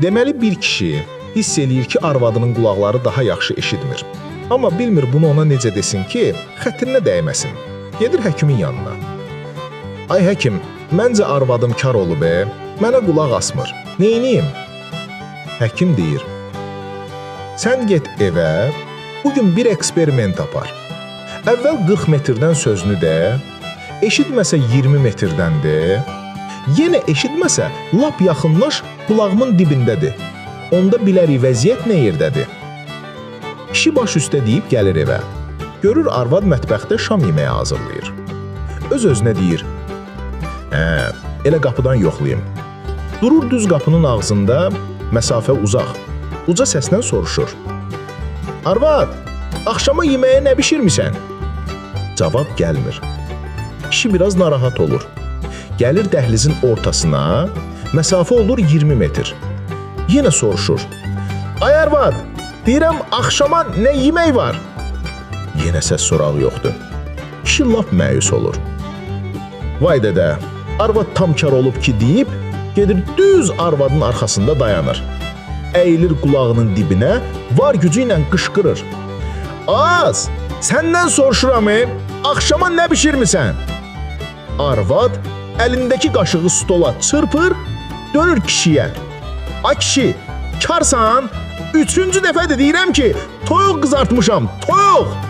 Deməli bir kişi hiss eləyir ki, arvadının qulaqları daha yaxşı eşitmir. Amma bilmir bunu ona necə desin ki, xətrinə dəyməsin. Gedir həkimin yanına. Ay həkim, məncə arvadım kar olub, mənə qulaq asmır. Neyniyim? Həkim deyir, sən get evə, bugün bir eksperiment apar. Əvvəl 40 metrdən sözünü də, eşitməsə 20 metrdən də, yenə eşitməsə lap yaxınlaş qulağımın dibindədir. Onda bilərik vəziyyət nə yerdədir. Kişi baş üstə deyib gəlir evə. Görür arvad mətbəxdə şam yeməyi hazırlayır. Öz-özünə deyir, elə qapıdan yoxlayım. Durur düz qapının ağzında, məsafə uzaq. Uca səslə soruşur. Arvad, axşama yeməyə nə bişirmisən? Cavab gəlmir. Kişi biraz narahat olur. Gəlir dəhlizin ortasına, məsafə olur 20 metr. Yenə soruşur. Ay arvad, deyirəm axşama nə yemək var? Yenə səs sorağı yoxdur. Kişi lap məyus olur. Vay dədə, arvad tam kar olub ki deyib, gedir düz arvadın arxasında dayanır. Əyilir qulağının dibinə, var gücü ilə qışqırır. Az, səndən soruşuram, axşama nə bişirmisən? Arvad əlindəki qaşığı stola çırpır, dönür kişiyə. Ay kişi, karsan, 3-cü dəfədir deyirəm ki, toyuq qızartmışam, toyuq!